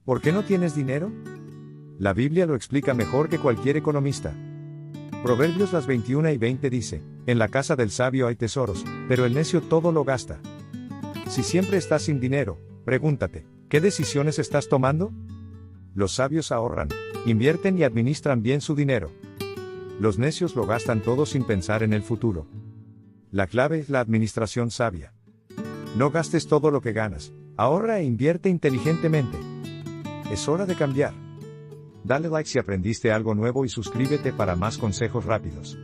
¿Por qué no tienes dinero? La Biblia lo explica mejor que cualquier economista. Proverbios las 21:20 dice, en la casa del sabio hay tesoros, pero el necio todo lo gasta. Si siempre estás sin dinero, pregúntate, ¿qué decisiones estás tomando? Los sabios ahorran, invierten y administran bien su dinero. Los necios lo gastan todo sin pensar en el futuro. La clave es la administración sabia. No gastes todo lo que ganas, ahorra e invierte inteligentemente. Es hora de cambiar. Dale like si aprendiste algo nuevo y suscríbete para más consejos rápidos.